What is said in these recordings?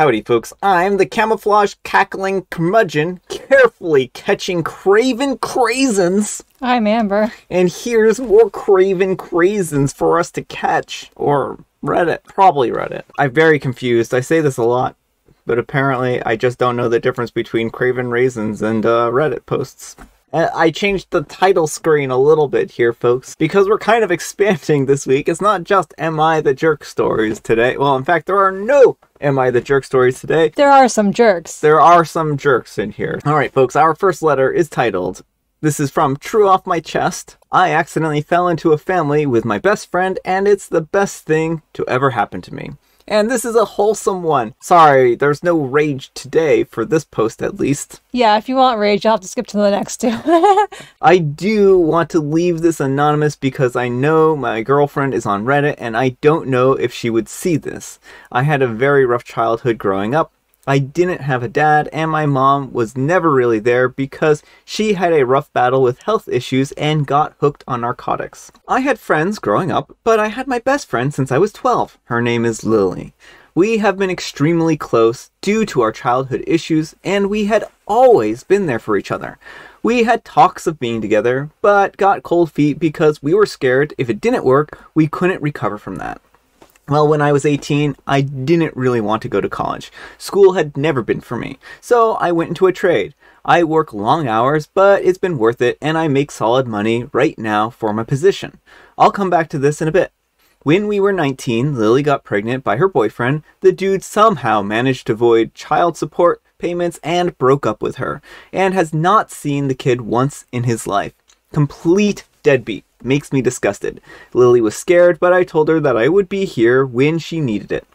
Howdy folks, I'm the camouflage cackling curmudgeon, carefully catching craven craisins. I'm Amber. And here's more craven craisins for us to catch. Or Reddit. Probably Reddit. I'm very confused. I say this a lot, but apparently I just don't know the difference between craven raisins and Reddit posts. I changed the title screen a little bit here, folks, because we're kind of expanding this week. It's not just Am I the Jerk stories today. Well, in fact, there are no Am I the Jerk stories today. There are some jerks. There are some jerks in here. All right, folks, our first letter is titled, this is from True Off My Chest. I accidentally fell into a family with my best friend, and it's the best thing to ever happen to me. And this is a wholesome one. Sorry, there's no rage today for this post at least. Yeah, if you want rage, you'll have to skip to the next two. I do want to leave this anonymous because I know my girlfriend is on Reddit and I don't know if she would see this. I had a very rough childhood growing up. I didn't have a dad, and my mom was never really there because she had a rough battle with health issues and got hooked on narcotics. I had friends growing up, but I had my best friend since I was 12. Her name is Lily. We have been extremely close due to our childhood issues, and we had always been there for each other. We had talks of being together, but got cold feet because we were scared if it didn't work, we couldn't recover from that. Well, when I was 18, I didn't really want to go to college. School had never been for me, so I went into a trade. I work long hours, but it's been worth it, and I make solid money right now for my position. I'll come back to this in a bit. When we were 19, Lily got pregnant by her boyfriend. The dude somehow managed to avoid child support payments and broke up with her, and has not seen the kid once in his life. Complete deadbeat. Makes me disgusted. Lily was scared, but I told her that I would be here when she needed it.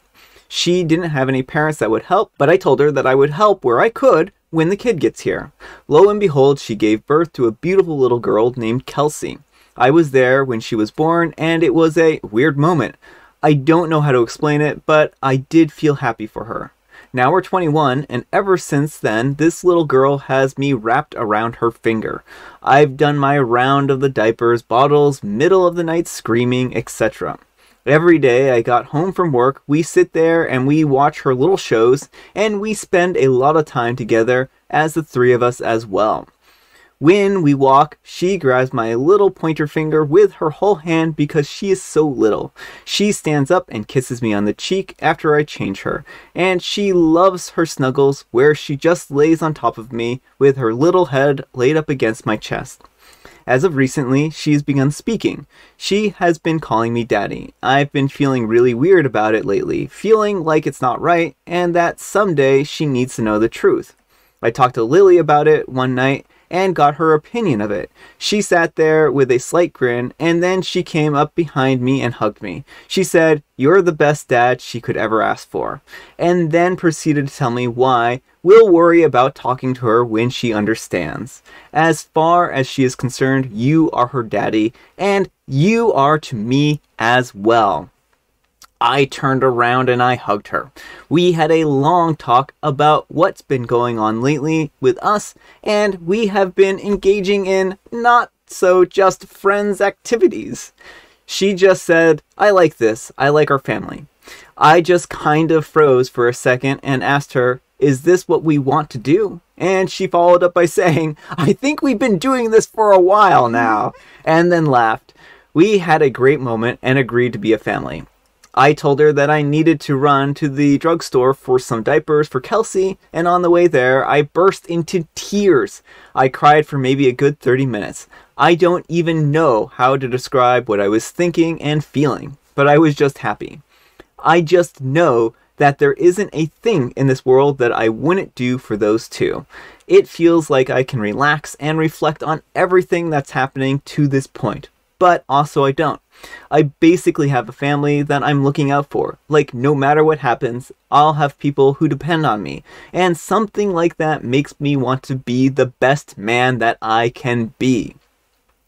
She didn't have any parents that would help, but I told her that I would help where I could when the kid gets here. Lo and behold, she gave birth to a beautiful little girl named Kelsey. I was there when she was born, and it was a weird moment. I don't know how to explain it, but I did feel happy for her. Now we're 21, and ever since then, this little girl has me wrapped around her finger. I've done my round of the diapers, bottles, middle of the night screaming, etc. Every day I got home from work, we sit there and we watch her little shows, and we spend a lot of time together as the three of us as well. When we walk, she grabs my little pointer finger with her whole hand because she is so little. She stands up and kisses me on the cheek after I change her, and she loves her snuggles where she just lays on top of me with her little head laid up against my chest. As of recently, she's begun speaking. She has been calling me daddy. I've been feeling really weird about it lately, feeling like it's not right and that someday she needs to know the truth. I talked to Lily about it one night and got her opinion of it. She sat there with a slight grin, and then she came up behind me and hugged me. She said, "You're the best dad she could ever ask for," and then proceeded to tell me why we'll worry about talking to her when she understands. As far as she is concerned, you are her daddy, and you are to me as well. I turned around and I hugged her. We had a long talk about what's been going on lately with us, and we have been engaging in not so just friends activities. She just said, "I like this. I like our family." I just kind of froze for a second and asked her, "Is this what we want to do?" And she followed up by saying, "I think we've been doing this for a while now," and then laughed. We had a great moment and agreed to be a family. I told her that I needed to run to the drugstore for some diapers for Kelsey, and on the way there, I burst into tears. I cried for maybe a good 30 minutes. I don't even know how to describe what I was thinking and feeling, but I was just happy. I just know that there isn't a thing in this world that I wouldn't do for those two. It feels like I can relax and reflect on everything that's happening to this point, but also I don't. I basically have a family that I'm looking out for. Like, no matter what happens, I'll have people who depend on me. And something like that makes me want to be the best man that I can be.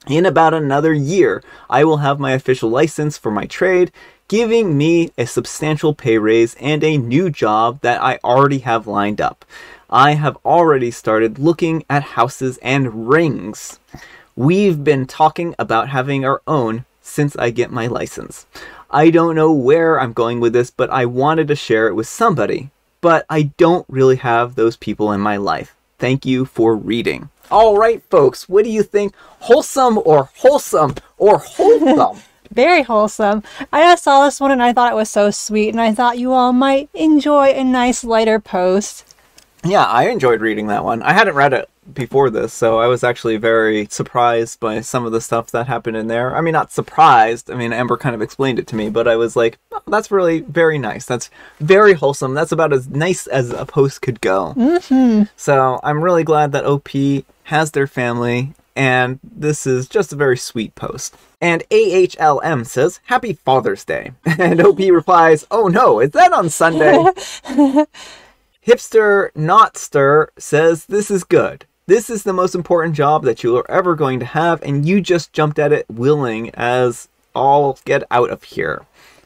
In about another year, I will have my official license for my trade, giving me a substantial pay raise and a new job that I already have lined up. I have already started looking at houses and rings. We've been talking about having our own since I get my license. I don't know where I'm going with this, but I wanted to share it with somebody. but I don't really have those people in my life. Thank you for reading. All right, folks, what do you think? Wholesome or wholesome or wholesome? Very wholesome. I just saw this one and I thought it was so sweet, and I thought you all might enjoy a nice lighter post. Yeah, I enjoyed reading that one. I hadn't read it before this, so I was actually very surprised by some of the stuff that happened in there. I mean, not surprised. I mean, Amber kind of explained it to me, but I was like, oh, that's really very nice. That's very wholesome. That's about as nice as a post could go. Mm-hmm. So I'm really glad that OP has their family, and this is just a very sweet post. And AHLM says, Happy Father's Day. And OP replies, oh no, is that on Sunday? Hipster Notster says, this is good. This is the most important job that you are ever going to have, and you just jumped at it willing as all get out of here.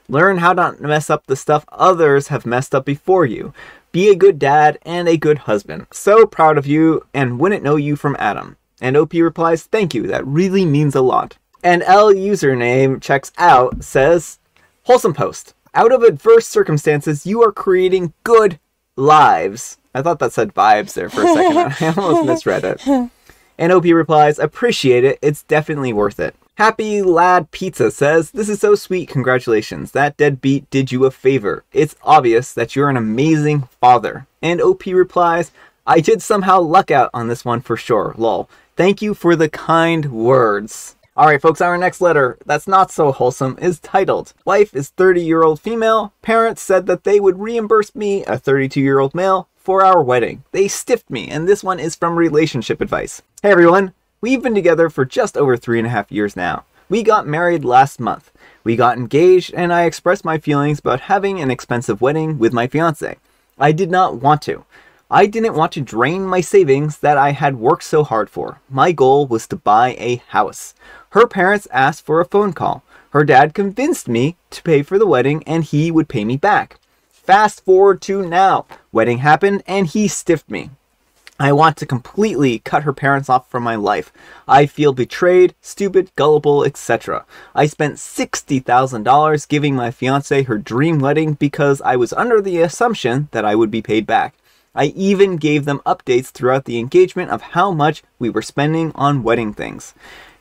Learn how not to mess up the stuff others have messed up before you. Be a good dad and a good husband. So proud of you, and wouldn't know you from Adam. And OP replies, thank you, that really means a lot. And L username checks out says, wholesome post. Out of adverse circumstances, you are creating good lives. I thought that said vibes there for a second. I almost misread it. And OP replies, appreciate it. It's definitely worth it. Happy Lad Pizza says, this is so sweet. Congratulations. That deadbeat did you a favor. It's obvious that you're an amazing father. And OP replies, I did somehow luck out on this one for sure. Lol. Thank you for the kind words. Alright folks, our next letter, that's not so wholesome, is titled, Wife is 30-year-old female. Parents said that they would reimburse me, a 32-year-old male, for our wedding. They stiffed me, and this one is from Relationship Advice. Hey everyone, we've been together for just over 3.5 years now. We got married last month. We got engaged, and I expressed my feelings about having an expensive wedding with my fiance. I did not want to. I didn't want to drain my savings that I had worked so hard for. My goal was to buy a house. Her parents asked for a phone call. Her dad convinced me to pay for the wedding and he would pay me back. Fast forward to now. Wedding happened and he stiffed me. I want to completely cut her parents off from my life. I feel betrayed, stupid, gullible, etc. I spent $60,000 giving my fiance her dream wedding because I was under the assumption that I would be paid back. I even gave them updates throughout the engagement of how much we were spending on wedding things.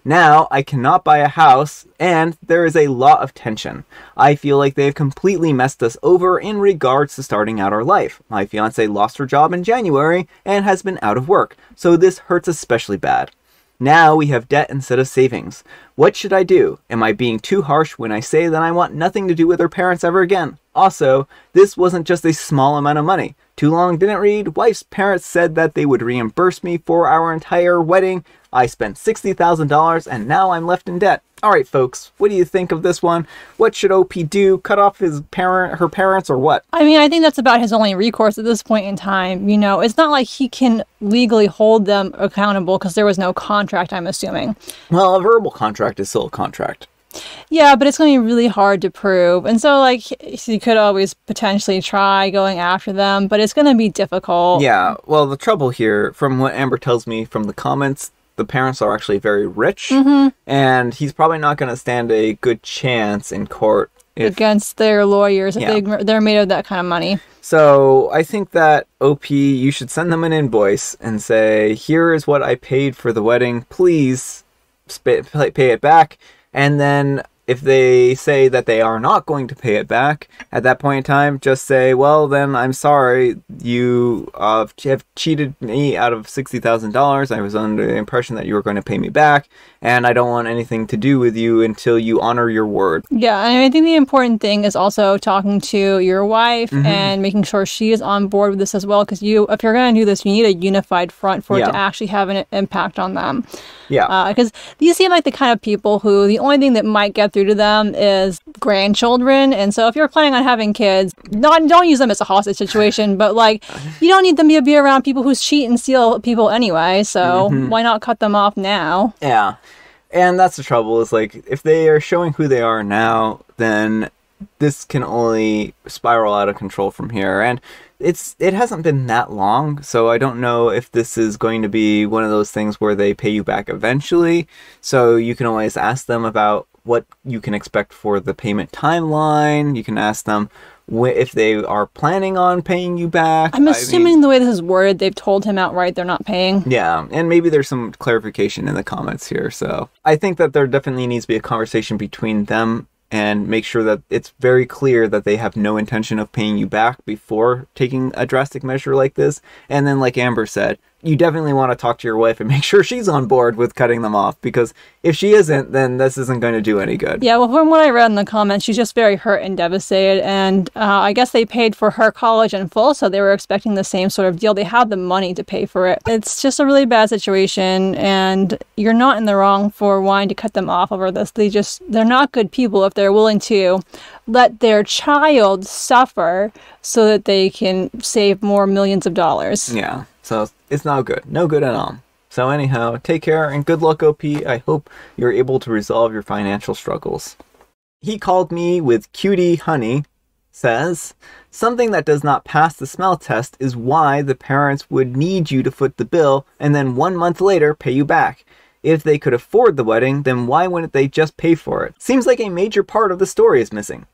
Now, I cannot buy a house, and there is a lot of tension. I feel like they have completely messed us over in regards to starting out our life. My fiance lost her job in January and has been out of work, so this hurts especially bad. Now we have debt instead of savings. What should I do? Am I being too harsh when I say that I want nothing to do with her parents ever again? Also, this wasn't just a small amount of money. Too long didn't read. Wife's parents said that they would reimburse me for our entire wedding. I spent $60,000 and now I'm left in debt. Alright folks, what do you think of this one? What should OP do? Cut off her parents or what? I mean, I think that's about his only recourse at this point in time. You know, it's not like he can legally hold them accountable because there was no contract, I'm assuming. Well, a verbal contract is still a contract. Yeah, but it's going to be really hard to prove. And so, like, he could always potentially try going after them, but it's going to be difficult. Yeah, well, the trouble here, from what Amber tells me from the comments, the parents are actually very rich, and he's probably not going to stand a good chance in court against their lawyers if they're made of that kind of money. So I think that OP, you should send them an invoice and say, here is what I paid for the wedding, please pay it back. And then if they say that they are not going to pay it back, at that point in time, just say, well, then I'm sorry, you have cheated me out of $60,000. I was under the impression that you were going to pay me back, and I don't want anything to do with you until you honor your word. Yeah, and I think the important thing is also talking to your wife and making sure she is on board with this as well, because if you're going to do this, you need a unified front for it to actually have an impact on them. Yeah. Because these seem like the kind of people who the only thing that might get through to them is grandchildren. And so if you're planning on having kids, don't use them as a hostage situation, but like you don't need them to be around people who cheat and steal people anyway. So why not cut them off now? Yeah. And that's the trouble is like if they are showing who they are now, then this can only spiral out of control from here. And it hasn't been that long, so I don't know if this is going to be one of those things where they pay you back eventually. So you can always ask them about what you can expect for the payment timeline. You can ask them if they are planning on paying you back. I'm assuming the way this is worded, they've told him outright they're not paying. Yeah, and maybe there's some clarification in the comments here. So I think that there definitely needs to be a conversation between them and make sure that it's very clear that they have no intention of paying you back before taking a drastic measure like this. And then, like Amber said, you definitely want to talk to your wife and make sure she's on board with cutting them off, because if she isn't, then this isn't going to do any good. Yeah, well, from what I read in the comments, she's just very hurt and devastated, and I guess they paid for her college in full, so they were expecting the same sort of deal. They had the money to pay for it. It's just a really bad situation, and you're not in the wrong for wanting to cut them off over this. They're not good people if they're willing to let their child suffer so that they can save more millions of dollars. Yeah, so it's not good. No good at all. So anyhow, take care and good luck, OP. I hope you're able to resolve your financial struggles. He called me with cutie honey says, something that does not pass the smell test is why the parents would need you to foot the bill and then 1 month later pay you back. If they could afford the wedding, then why wouldn't they just pay for it? Seems like a major part of the story is missing.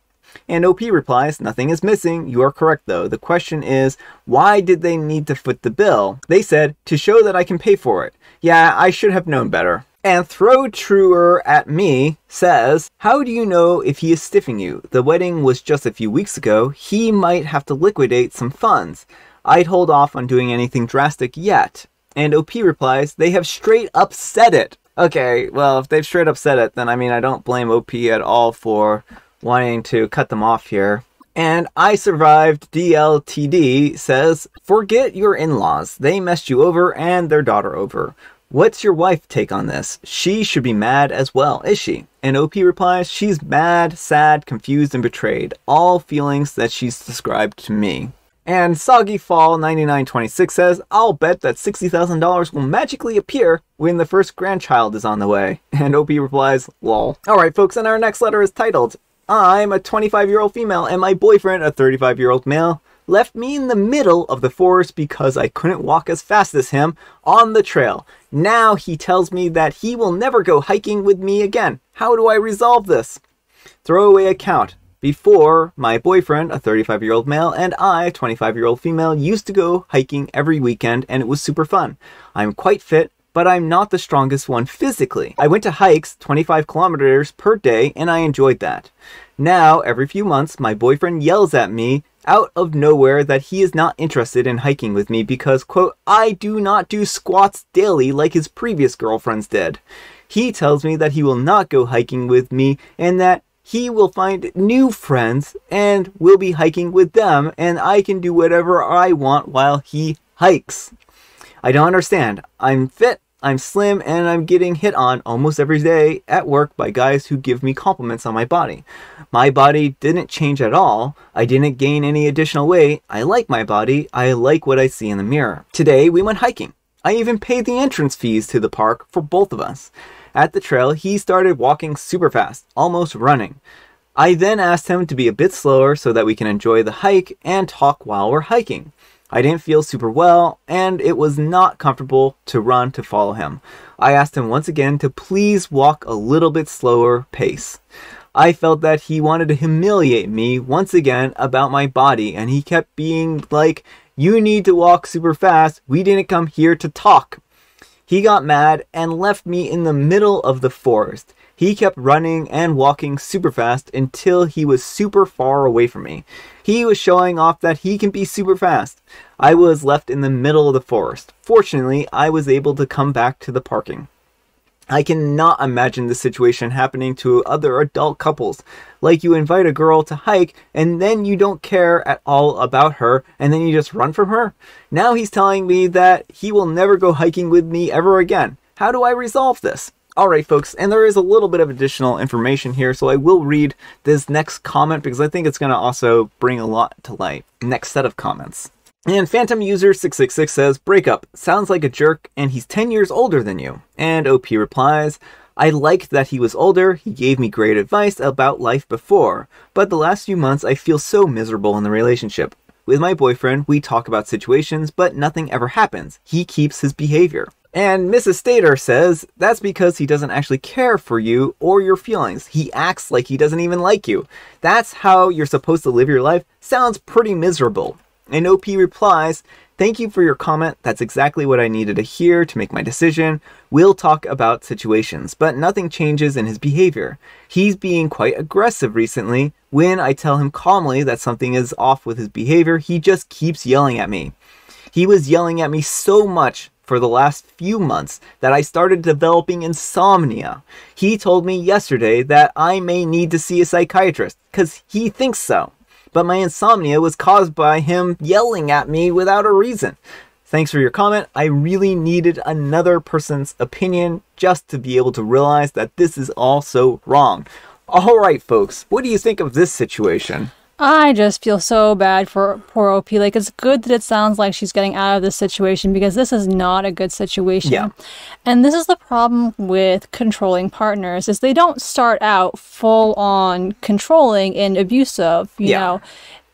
And OP replies, nothing is missing. You are correct though. The question is, why did they need to foot the bill? They said, to show that I can pay for it. Yeah, I should have known better. And Throw Truer at Me says, how do you know if he is stiffing you? The wedding was just a few weeks ago. He might have to liquidate some funds. I'd hold off on doing anything drastic yet. And OP replies, they have straight up said it. Okay, well, if they've straight up said it, then I don't blame OP at all for wanting to cut them off here. And I Survived DLTD says, forget your in-laws. They messed you over and their daughter over. What's your wife take on this? She should be mad as well, is she? And OP replies, she's mad, sad, confused, and betrayed. All feelings that she's described to me. And Soggy Fall 9926 says, I'll bet that $60,000 will magically appear when the first grandchild is on the way. And OP replies, lol. Alright folks, and our next letter is titled, I'm a 25-year-old female and my boyfriend, a 35-year-old male, left me in the middle of the forest because I couldn't walk as fast as him on the trail. Now he tells me that he will never go hiking with me again. How do I resolve this? Throwaway account. Before, my boyfriend, a 35-year-old male, and I, a 25-year-old female, used to go hiking every weekend and it was super fun. I'm quite fit, but I'm not the strongest one physically. I went to hikes 25 kilometers per day and I enjoyed that. Now, every few months, my boyfriend yells at me out of nowhere that he is not interested in hiking with me because, quote, I do not do squats daily like his previous girlfriends did. He tells me that he will not go hiking with me and that he will find new friends and will be hiking with them and I can do whatever I want while he hikes. I don't understand. I'm fit, I'm slim, and I'm getting hit on almost every day at work by guys who give me compliments on my body. My body didn't change at all. I didn't gain any additional weight. I like my body. I like what I see in the mirror. Today we went hiking. I even paid the entrance fees to the park for both of us. At the trail, he started walking super fast, almost running. I then asked him to be a bit slower so that we can enjoy the hike and talk while we're hiking. I didn't feel super well, and it was not comfortable to run to follow him. I asked him once again to please walk a little bit slower pace. I felt that he wanted to humiliate me once again about my body, and he kept being like, you need to walk super fast. We didn't come here to talk. He got mad and left me in the middle of the forest. He kept running and walking super fast until he was super far away from me. He was showing off that he can be super fast. I was left in the middle of the forest. Fortunately, I was able to come back to the parking. I cannot imagine this situation happening to other adult couples. Like you invite a girl to hike and then you don't care at all about her and then you just run from her. Now he's telling me that he will never go hiking with me ever again. How do I resolve this? Alright folks, and there is a little bit of additional information here, so I will read this next comment because I think it's going to also bring a lot to light. Next set of comments. And Phantom User 666 says, breakup, sounds like a jerk and he's 10 years older than you. And OP replies, I liked that he was older, he gave me great advice about life before, but the last few months I feel so miserable in the relationship. With my boyfriend, we talk about situations, but nothing ever happens. He keeps his behavior. And Mrs. Stater says, that's because he doesn't actually care for you or your feelings. He acts like he doesn't even like you. That's how you're supposed to live your life? Sounds pretty miserable. And OP replies, thank you for your comment. That's exactly what I needed to hear to make my decision. We'll talk about situations, but nothing changes in his behavior. He's being quite aggressive recently. When I tell him calmly that something is off with his behavior, he just keeps yelling at me. He was yelling at me so much for the last few months that I started developing insomnia. He told me yesterday that I may need to see a psychiatrist because he thinks so. But my insomnia was caused by him yelling at me without a reason. Thanks for your comment. I really needed another person's opinion just to be able to realize that this is all so wrong. All right, folks, what do you think of this situation? I just feel so bad for poor OP. Like, it's good that it sounds like she's getting out of this situation because this is not a good situation. Yeah. And this is the problem with controlling partners is they don't start out full on controlling and abusive. You know,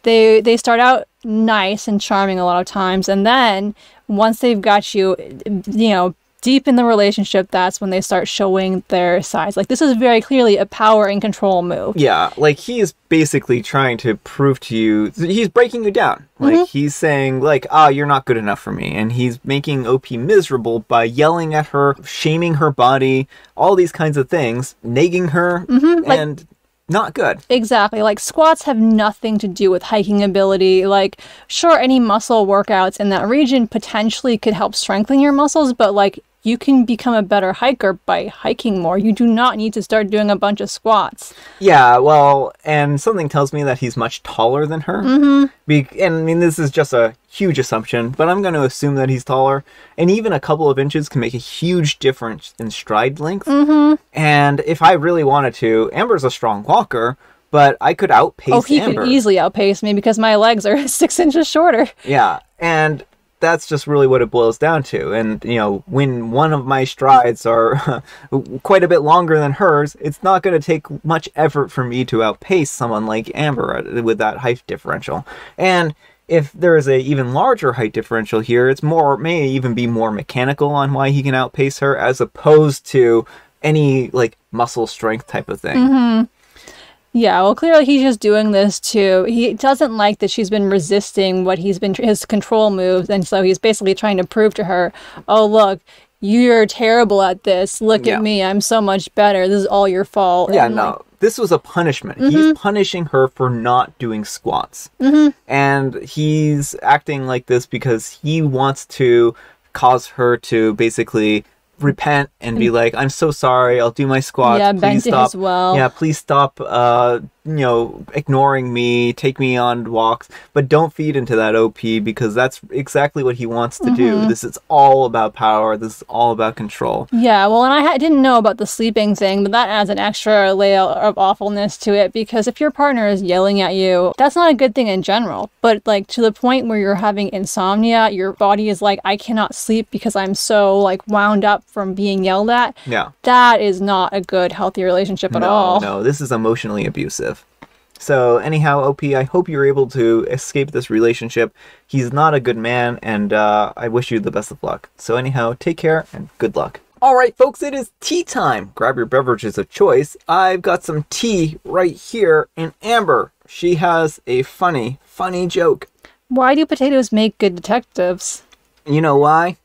they start out nice and charming a lot of times. And then once they've got you, you know, deep in the relationship, that's when they start showing their sides. Like, this is very clearly a power and control move. Yeah, like, he is basically trying to prove to you, he's breaking you down. Like, he's saying, like, you're not good enough for me. And he's making OP miserable by yelling at her, shaming her body, all these kinds of things, nagging her, and not good. Exactly. Like, squats have nothing to do with hiking ability. Like, sure, any muscle workouts in that region potentially could help strengthen your muscles, but, like, you can become a better hiker by hiking more. You do not need to start doing a bunch of squats. Yeah, well, and something tells me that he's much taller than her. And I mean, this is just a huge assumption, but I'm going to assume that he's taller. And even a couple of inches can make a huge difference in stride length. And if I really wanted to, Amber's a strong walker, but I could outpace Amber. Amber. Could easily outpace me because my legs are 6 inches shorter. Yeah, and that's just really what it boils down to. And, you know, when one of my strides are quite a bit longer than hers, it's not going to take much effort for me to outpace someone like Amber with that height differential. And if there is a even larger height differential here, it's may even be more mechanical on why he can outpace her as opposed to any, like, muscle strength type of thing. Yeah, well, clearly he's just doing this too. He doesn't like that she's been resisting what his control moves, and so he's basically trying to prove to her, oh, look, you're terrible at this. Look at me. I'm so much better. This is all your fault. Yeah, and, no. This was a punishment. He's punishing her for not doing squats. And he's acting like this because he wants to cause her to basically repent and be like, I'm so sorry, I'll do my squats. Yeah, please bent stop. as well. Yeah, please stop ignoring me, take me on walks, but don't feed into that OP because that's exactly what he wants to do. This is all about power. This is all about control. Yeah, well, and I didn't know about the sleeping thing, but that adds an extra layer of awfulness to it because if your partner is yelling at you, that's not a good thing in general. But, like, to the point where you're having insomnia, your body is like, I cannot sleep because I'm so, like, wound up from being yelled at. Yeah. That is not a good, healthy relationship at all. No, this is emotionally abusive. So anyhow, OP, I hope you're able to escape this relationship. He's not a good man, and I wish you the best of luck. So anyhow, take care and good luck. All right, folks, it is tea time. Grab your beverages of choice. I've got some tea right here, and Amber, she has a funny joke. Why do potatoes make good detectives? You know why?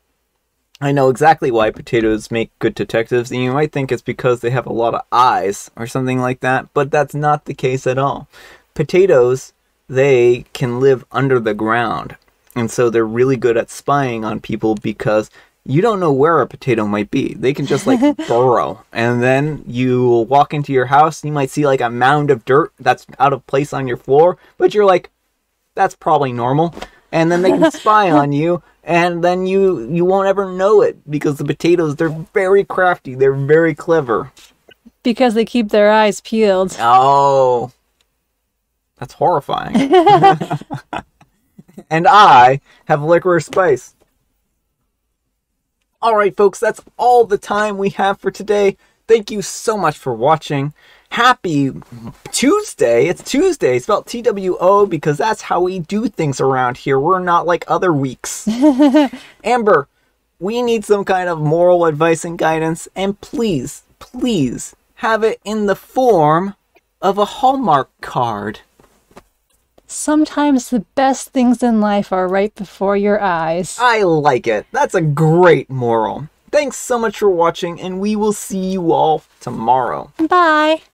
I know exactly why potatoes make good detectives, and you might think it's because they have a lot of eyes or something like that, but that's not the case at all. Potatoes, they can live under the ground, and so they're really good at spying on people because you don't know where a potato might be. They can just, like, burrow, and then you walk into your house, and you might see, like, a mound of dirt that's out of place on your floor, but you're like, that's probably normal. And then they can spy on you, and then you won't ever know it because the potatoes, they're very crafty. They're very clever. Because they keep their eyes peeled. Oh, that's horrifying. And I have licorice spice. All right, folks, that's all the time we have for today. Thank you so much for watching. Happy Tuesday. It's Tuesday, spelled TWO, because that's how we do things around here. We're not like other weeks. Amber, We need some kind of moral advice and guidance, and please, please have it in the form of a Hallmark card. Sometimes the best things in life are right before your eyes. I like it. That's a great moral. Thanks so much for watching, and we will see you all tomorrow. Bye.